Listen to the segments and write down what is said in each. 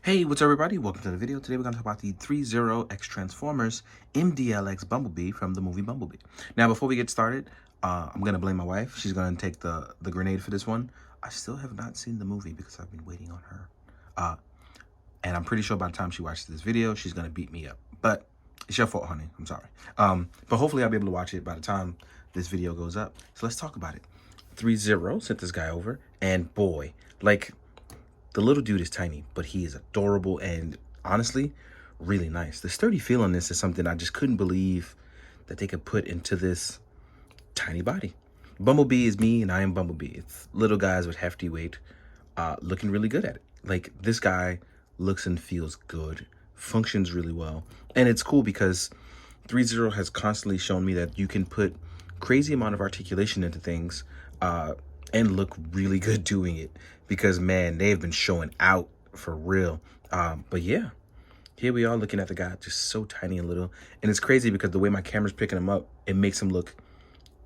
Hey, what's up everybody? Welcome to the video. Today we're going to talk about the THREEZERO X Transformers MDLX Bumblebee from the movie Bumblebee. Now, before we get started, I'm going to blame my wife. She's going to take the grenade for this one. I still have not seen the movie because I've been waiting on her. And I'm pretty sure by the time she watches this video, she's going to beat me up. But it's your fault, honey. I'm sorry. But hopefully I'll be able to watch it by the time this video goes up. So let's talk about it. THREEZERO sent this guy over, and boy, like, the little dude is tiny, but he is adorable and honestly, really nice. The sturdy feel on this is something I just couldn't believe that they could put into this tiny body. Bumblebee is me and I am Bumblebee. It's little guys with hefty weight, looking really good at it. Like, this guy looks and feels good, functions really well. And it's cool because THREEZERO has constantly shown me that you can put crazy amount of articulation into things, and look really good doing it, because man, they've been showing out for real. But yeah, here we are looking at the guy just so tiny and little, and it's crazy because the way my camera's picking him up, it makes him look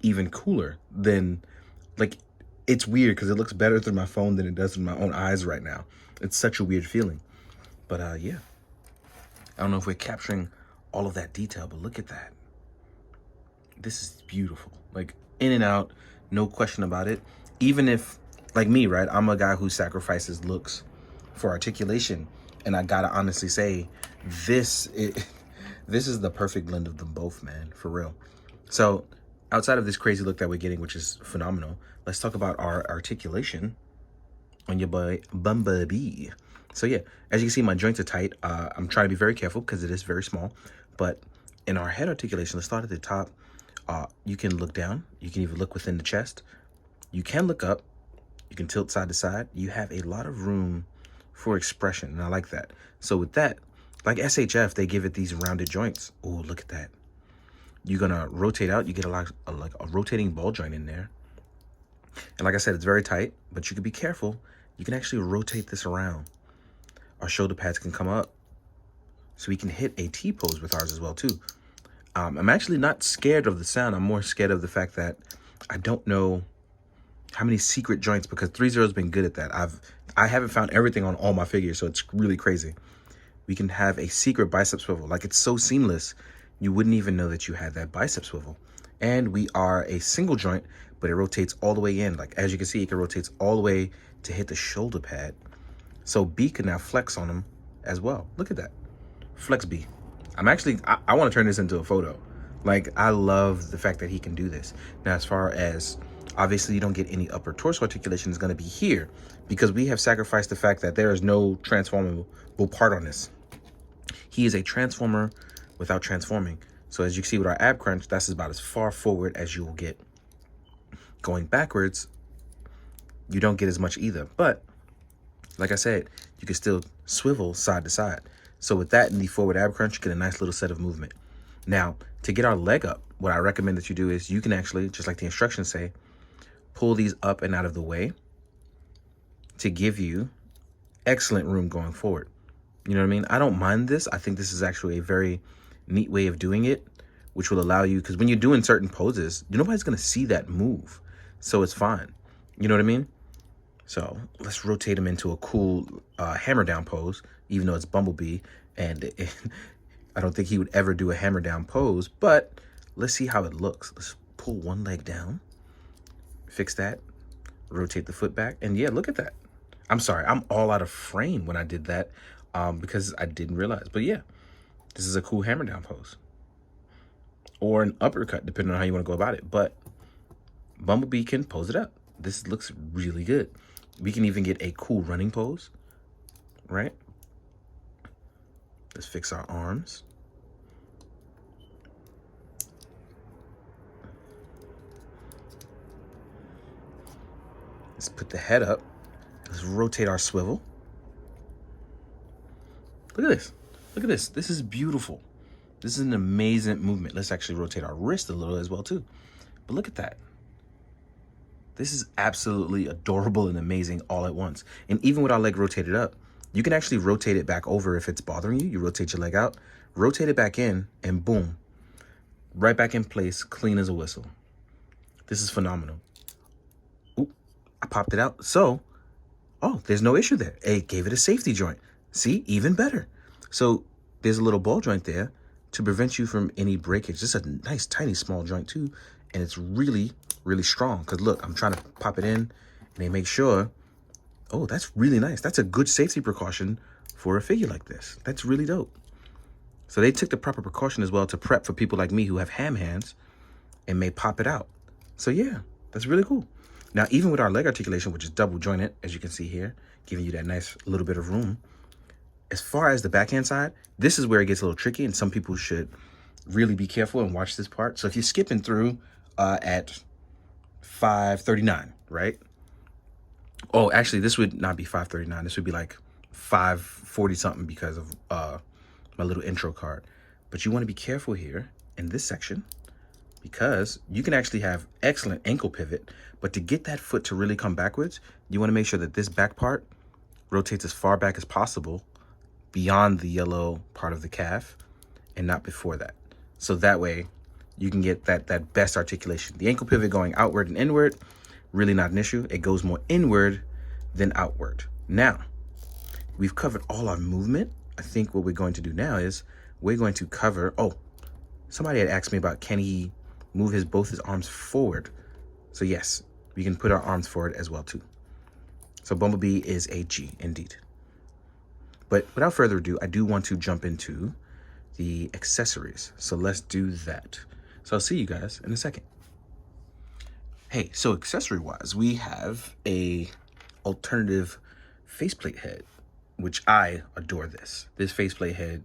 even cooler than, like, it's weird because it looks better through my phone than it does through my own eyes right now. It's such a weird feeling. But yeah, I don't know if we're capturing all of that detail, but look at that. This is beautiful. Like, in and out, no question about it. Even if, like me, right, I'm a guy who sacrifices looks for articulation, and I gotta honestly say, this is the perfect blend of them both, man, for real. So outside of this crazy look that we're getting, which is phenomenal, let's talk about our articulation on your boy Bumblebee. So yeah, as you can see, my joints are tight. I'm trying to be very careful because it is very small. But in our head articulation, let's start at the top. You can look down. You can even look within the chest. You can look up. You can tilt side to side. You have a lot of room for expression, and I like that. So with that, like SHF, they give it these rounded joints. Oh, look at that. You're gonna rotate out. You get like a rotating ball joint in there. And like I said, it's very tight, but you can be careful. You can actually rotate this around. Our shoulder pads can come up, so we can hit a T-pose with ours as well too. I'm actually not scared of the sound. I'm more scared of the fact that I don't know how many secret joints, because THREEZERO's been good at that. I haven't found everything on all my figures, so it's really crazy. We can have a secret bicep swivel. Like, it's so seamless, you wouldn't even know that you had that bicep swivel. And we are a single joint, but it rotates all the way in. Like, as you can see, it rotates all the way to hit the shoulder pad. So B can now flex on them as well. Look at that. Flex B. I want to turn this into a photo. Like, I love the fact that he can do this. Now, as far as, obviously, you don't get any upper torso articulation, is going to be here, because we have sacrificed the fact that there is no transformable part on this. He is a transformer without transforming. So as you can see with our ab crunch, that's about as far forward as you will get. Going backwards, you don't get as much either. But like I said, you can still swivel side to side. So with that and the forward ab crunch, you get a nice little set of movement. Now, to get our leg up, what I recommend that you do is you can actually, just like the instructions say, pull these up and out of the way to give you excellent room going forward. You know what I mean? I don't mind this. I think this is actually a very neat way of doing it, which will allow you, because when you're doing certain poses, nobody's going to see that move. So it's fine. You know what I mean? So let's rotate him into a cool hammer down pose, even though it's Bumblebee, and I don't think he would ever do a hammer down pose, but let's see how it looks. Let's pull one leg down, fix that, rotate the foot back, and yeah, look at that. I'm sorry, I'm all out of frame when I did that, because I didn't realize. But yeah, this is a cool hammer down pose, or an uppercut, depending on how you want to go about it. But Bumblebee can pose it up. This looks really good. We can even get a cool running pose, right? Let's fix our arms. Let's put the head up. Let's rotate our swivel. Look at this. Look at this. This is beautiful. This is an amazing movement. Let's actually rotate our wrist a little as well too. But look at that. This is absolutely adorable and amazing all at once. And even with our leg rotated up, you can actually rotate it back over if it's bothering you. You rotate your leg out, rotate it back in, and boom, right back in place, clean as a whistle. This is phenomenal. Oop, I popped it out. So, oh, there's no issue there. It gave it a safety joint. See, even better. So there's a little ball joint there to prevent you from any breakage. This is a nice, tiny, small joint too. And it's really, really strong. Because look, I'm trying to pop it in and they make sure, oh, that's really nice. That's a good safety precaution for a figure like this. That's really dope. So they took the proper precaution as well to prep for people like me who have ham hands and may pop it out. So yeah, that's really cool. Now, even with our leg articulation, which is double jointed, as you can see here, giving you that nice little bit of room. As far as the backhand side, this is where it gets a little tricky, and some people should really be careful and watch this part. So if you're skipping through at 539, right? Oh, actually, this would not be 539. This would be like 540 something because of my little intro card. But you want to be careful here in this section because you can actually have excellent ankle pivot. But to get that foot to really come backwards, you want to make sure that this back part rotates as far back as possible beyond the yellow part of the calf and not before that. So that way you can get that best articulation. The ankle pivot going outward and inward, really not an issue. It goes more inward than outward. Now, we've covered all our movement. I think what we're going to do now is we're going to cover, oh, somebody had asked me about can he move both his arms forward. So yes, we can put our arms forward as well too. So Bumblebee is a G indeed. But without further ado, I do want to jump into the accessories. So let's do that. So I'll see you guys in a second. Hey, so accessory-wise, we have a alternative faceplate head, which I adore this. This faceplate head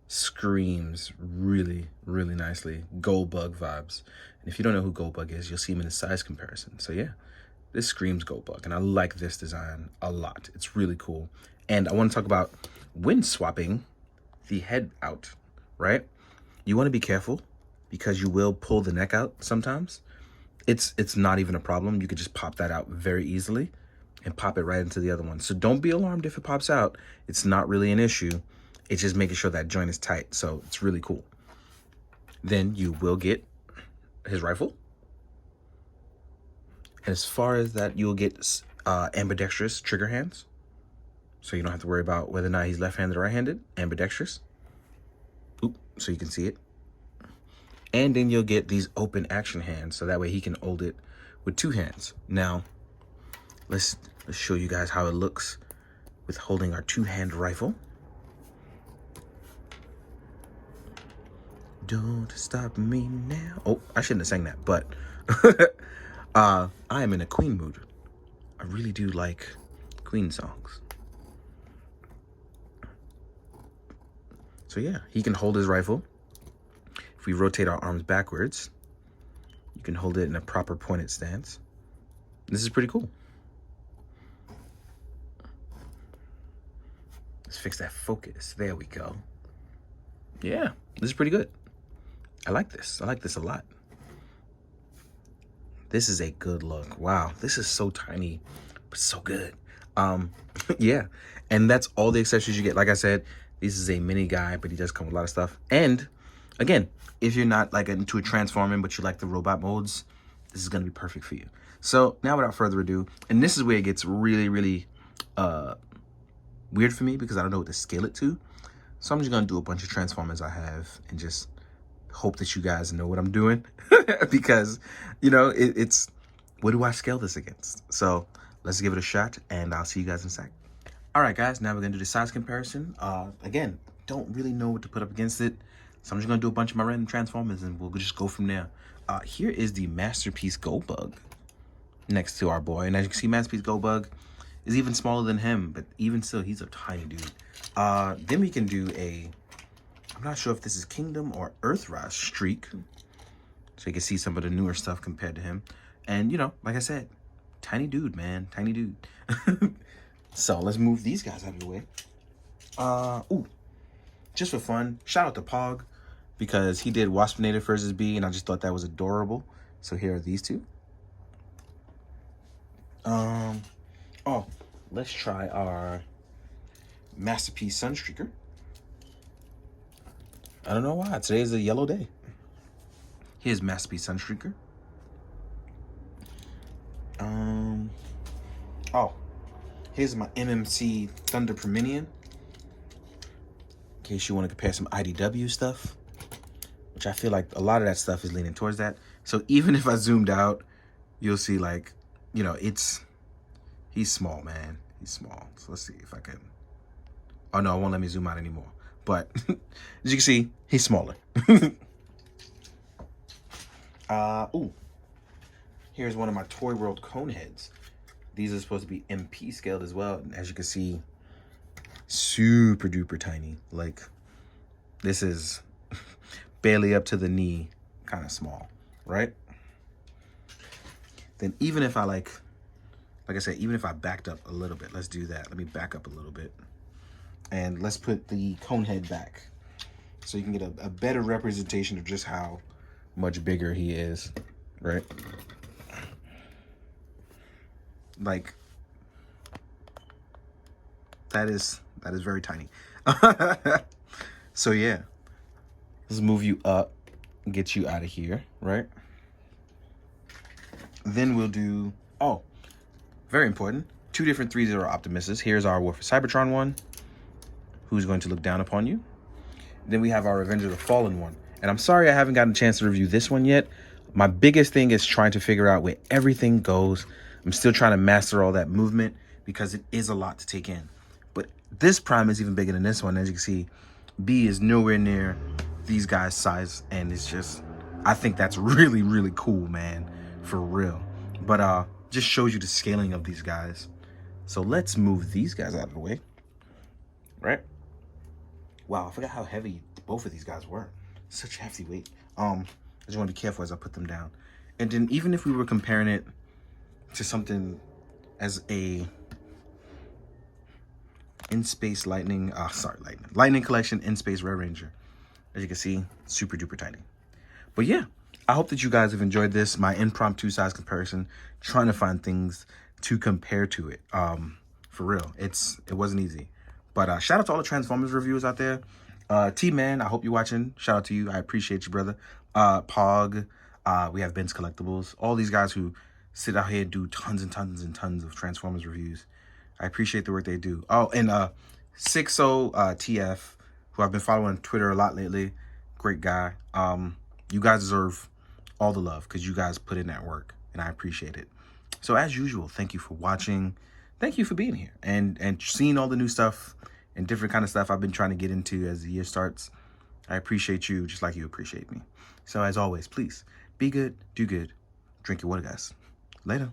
screams really, really nicely Goldbug vibes. And if you don't know who Goldbug is, you'll see him in the size comparison. So yeah, this screams Goldbug, and I like this design a lot. It's really cool. And I want to talk about when swapping the head out, right? You want to be careful because you will pull the neck out sometimes. It's not even a problem. You could just pop that out very easily and pop it right into the other one. So don't be alarmed if it pops out. It's not really an issue. It's just making sure that joint is tight. So it's really cool. Then you will get his rifle. And as far as that, you'll get ambidextrous trigger hands. So you don't have to worry about whether or not he's left-handed or right-handed. Ambidextrous. Oop, so you can see it. And then you'll get these open action hands. So that way he can hold it with two hands. Now, let's show you guys how it looks with holding our two-hand rifle. Don't stop me now. Oh, I shouldn't have sang that, but I am in a Queen mood. I really do like Queen songs. So yeah, he can hold his rifle. If we rotate our arms backwards, you can hold it in a proper pointed stance. This is pretty cool. Let's fix that focus. There we go. Yeah, this is pretty good. I like this. I like this a lot. This is a good look. Wow, this is so tiny, but so good. Yeah, and that's all the accessories you get. Like I said, this is a mini guy, but he does come with a lot of stuff. And again, if you're not like into a transforming, but you like the robot modes, this is gonna be perfect for you. So now without further ado, and this is where it gets really, really weird for me because I don't know what to scale it to. So I'm just gonna do a bunch of transformers I have and just hope that you guys know what I'm doing because, you know, it's what do I scale this against? So let's give it a shot and I'll see you guys in a sec. All right, guys, now we're gonna do the size comparison. Again, don't really know what to put up against it. So I'm just gonna do a bunch of my random transformers and we'll just go from there. Here is the Masterpiece Goldbug next to our boy. And as you can see, Masterpiece Goldbug is even smaller than him, but even still, he's a tiny dude. Then we can do I'm not sure if this is Kingdom or Earthrise Streak. So you can see some of the newer stuff compared to him. And, you know, like I said, tiny dude, man, tiny dude. So let's move these guys out of the way. Ooh, just for fun, shout out to Pog because he did Waspinator versus Bee, and I just thought that was adorable. So here are these two. Oh, let's try our Masterpiece Sunstreaker. I don't know why. Today is a yellow day. Here's Masterpiece Sunstreaker. Oh, here's my MMC Thunder Prominion. case you want to compare some IDW stuff, which I feel like a lot of that stuff is leaning towards that. So even if I zoomed out, you'll see, like, you know, he's small, man. He's small. So let's see if I can. Oh no, it won't let me zoom out anymore. But as you can see, he's smaller. Ooh. Here's one of my Toy World cone heads. These are supposed to be MP scaled as well. And as you can see, super duper tiny. Like, this is barely up to the knee, kind of small, right? Then even if I like I said, even if I backed up a little bit, let's do that. Let me back up a little bit. And let's put the cone head back so you can get a better representation of just how much bigger he is, right? Like, that is very tiny. So yeah, let's move you up and get you out of here, right? Then we'll do, oh, very important, 2 different 3-0 Optimuses. Here's our War for Cybertron one, who's going to look down upon you. Then we have our Revenge of the Fallen one. And I'm sorry I haven't gotten a chance to review this one yet. My biggest thing is trying to figure out where everything goes. I'm still trying to master all that movement because it is a lot to take in. But this Prime is even bigger than this one. As you can see, B is nowhere near these guys' size. And it's just, I think that's really, really cool, man. For real. But just shows you the scaling of these guys. So let's move these guys out of the way. Right? Wow, I forgot how heavy both of these guys were. Such hefty weight. I just want to be careful as I put them down. And then even if we were comparing it to something as a in-space lightning collection in-space Red Ranger, as you can see, super duper tiny. But yeah, I hope that you guys have enjoyed this, my impromptu size comparison, trying to find things to compare to it. For real, it wasn't easy. But shout out to all the Transformers reviewers out there. T-Man, I hope you're watching. Shout out to you. I appreciate you, brother. Pog, we have Ben's Collectibles. All these guys who sit out here and do tons and tons and tons of Transformers reviews. I appreciate the work they do. Oh, and 60 TF, who I've been following on Twitter a lot lately. Great guy. You guys deserve all the love because you guys put in that work, and I appreciate it. So as usual, thank you for watching. Thank you for being here and seeing all the new stuff and different kind of stuff I've been trying to get into as the year starts. I appreciate you just like you appreciate me. So as always, please be good, do good, drink your water, guys. Later.